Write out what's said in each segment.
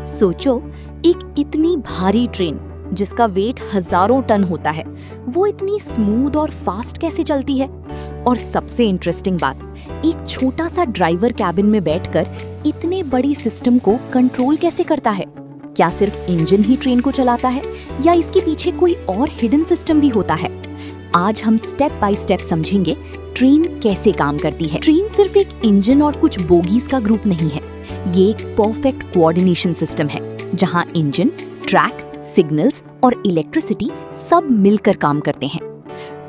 सोचो, एक इतनी भारी ट्रेन जिसका वेट हजारों टन होता है, वो इतनी स्मूथ और फास्ट कैसे चलती है? और सबसे इंटरेस्टिंग बात, एक छोटा सा ड्राइवर कैबिन में बैठकर इतने बड़ी सिस्टम को कंट्रोल कैसे करता है? क्या सिर्फ इंजन ही ट्रेन को चलाता है या इसके पीछे कोई और हिडन सिस्टम भी होता है? आज हम स्टेप बाय स्टेप समझेंगे ट्रेन कैसे काम करती है। ट्रेन सिर्फ एक इंजन और कुछ बोगीज का ग्रुप नहीं है, ये एक परफेक्ट कोऑर्डिनेशन सिस्टम है जहां इंजन, ट्रैक, सिग्नल्स और इलेक्ट्रिसिटी सब मिलकर काम करते हैं।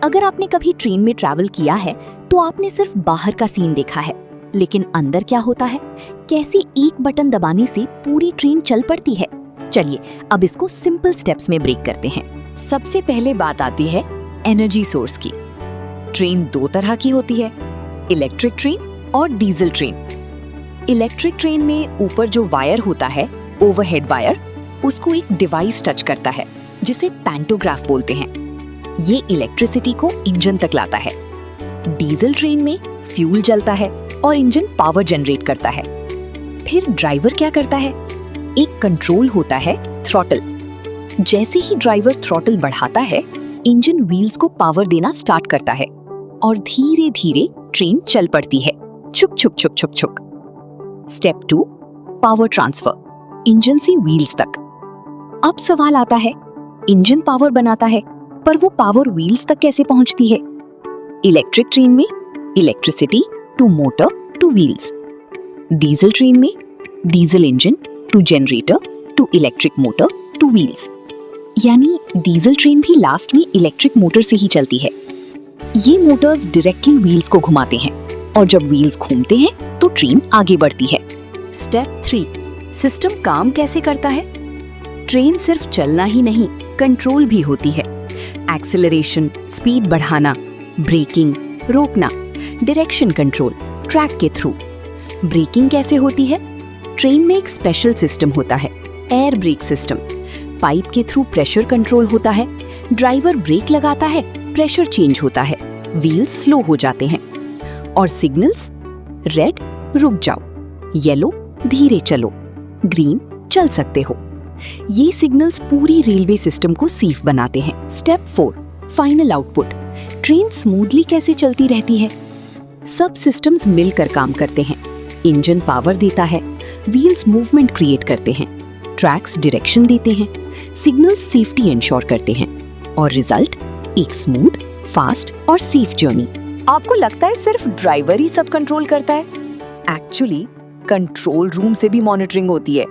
अगर आपने कभी ट्रेन में ट्रैवल किया है तो आपने सिर्फ बाहर का सीन देखा है, लेकिन अंदर क्या होता है, कैसे एक बटन दबाने से पूरी ट्रेन चल पड़ती है। चलिए अब इसको सिंपल स्टेप्स में ब्रेक करते हैं। सबसे पहले बात आती है एनर्जी सोर्स की। ट्रेन दो तरह की होती है, इलेक्ट्रिक ट्रेन और डीजल ट्रेन। इलेक्ट्रिक ट्रेन में ऊपर जो वायर होता है, ओवरहेड वायर, उसको एक डिवाइस टच करता है जिसे पैंटोग्राफ बोलते हैं। ये इलेक्ट्रिसिटी को इंजन तक लाता है। डीजल ट्रेन में फ्यूल जलता है और इंजन पावर जनरेट करता है। फिर ड्राइवर क्या करता है? एक कंट्रोल होता है, थ्रॉटल। जैसे ही ड्राइवर थ्रॉटल बढ़ाता है, इंजन व्हील्स को पावर देना स्टार्ट करता है और धीरे धीरे ट्रेन चल पड़ती है, छुक छुक छुक छुक छुक। स्टेप 2, पावर ट्रांसफर, इंजन से व्हील्स तक। अब सवाल आता है, इंजन पावर बनाता है पर वो पावर व्हील्स तक कैसे पहुंचती है? इलेक्ट्रिक ट्रेन में electricity to motor to wheels, diesel train में diesel engine to generator to electric motor to wheels. यानी डीजल ट्रेन भी लास्ट में इलेक्ट्रिक मोटर से ही चलती है। ये मोटर्स डायरेक्टली व्हील्स को घुमाते हैं और जब व्हील्स घूमते हैं तो ट्रेन आगे बढ़ती है। स्टेप 3, सिस्टम काम कैसे करता है? ट्रेन सिर्फ चलना ही नहीं, कंट्रोल भी होती है। एक्सेलरेशन, स्पीड बढ़ाना, ब्रेकिंग, रोकना, डायरेक्शन कंट्रोल, ट्रैक के थ्रू। ब्रेकिंग कैसे होती है? ट्रेन में एक स्पेशल सिस्टम होता है, एयर ब्रेक सिस्टम। पाइप के थ्रू प्रेशर कंट्रोल होता है। ड्राइवर ब्रेक लगाता है, प्रेशर चेंज होता है, व्हील्स स्लो हो जाते हैं। और सिग्नल्स, रेड रुक जाओ, येलो धीरे चलो, ग्रीन चल सकते हो। ये सिग्नल्स पूरी रेलवे सिस्टम को सेफ बनाते हैं। Step 4, final output. Train smoothly कैसे चलती रहती है? सब सिस्टम्स मिलकर काम करते हैं। इंजन पावर देता है, व्हील्स मूवमेंट क्रिएट करते हैं, ट्रैक्स डायरेक्शन देते हैं, सिग्नल्स सेफ्टी इंश्योर करते हैं और रिजल्ट एक स्मूथ, फास्ट और सेफ जर्नी। आपको लगता है सिर्फ ड्राइवर ही सब कंट्रोल करता है? एक्चुअली कंट्रोल रूम से भी मॉनिटरिंग होती है।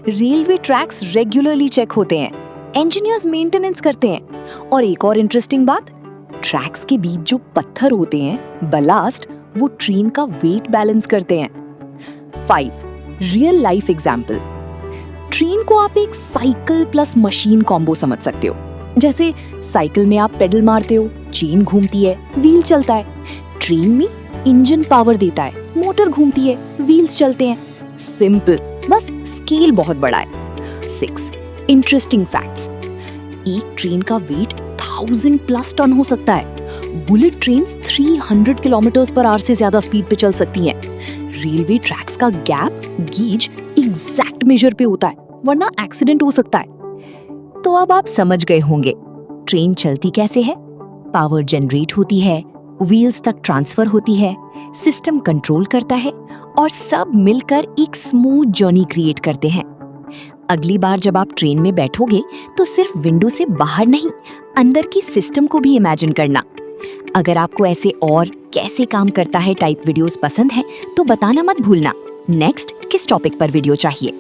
रेलवे ट्रैक्स रेगुलरली चेक होते हैं, इंजीनियर्स मेंटेनेंस करते हैं और एक और इंटरेस्टिंग बात, ट्रैक्स के बीच जो पत्थर होते हैं, बलास्ट, वो ट्रेन का वेट बैलेंस करते हैं। 5, रियल लाइफ एग्जाम्पल। ट्रेन को आप एक साइकिल प्लस मशीन कॉम्बो समझ सकते हो। जैसे साइकिल में आप पेडल मारते हो, चेन घूमती है, व्हील चलता है। ट्रेन में इंजन पावर देता है, मोटर घूमती है, व्हील्स चलते हैं। सिंपल, बस स्केल बहुत बड़ा है। 6, इंटरेस्टिंग फैक्ट्स। एक ट्रेन का वेट 1000 प्लस टन हो सकता है। Bullet trains 300 kilometre per hour से ज्यादा स्पीड पे चल सकती हैं। रेलवे ट्रैक्स का गैप गेज एग्जैक्ट मेजर पे होता है, वरना एक्सीडेंट हो सकता है। तो अब आप समझ गए होंगे ट्रेन चलती कैसे है। पावर जनरेट होती है, व्हील्स तक ट्रांसफर होती है, सिस्टम कंट्रोल करता है और सब मिलकर एक स्मूथ जर्नी क्रिएट करते हैं। अगली बार जब आप ट्रेन में बैठोगे तो सिर्फ विंडो से बाहर नहीं, अंदर की सिस्टम को भी इमेजिन करना। अगर आपको ऐसे और कैसे काम करता है टाइप वीडियोस पसंद है तो बताना मत भूलना। नेक्स्ट किस टॉपिक पर वीडियो चाहिए?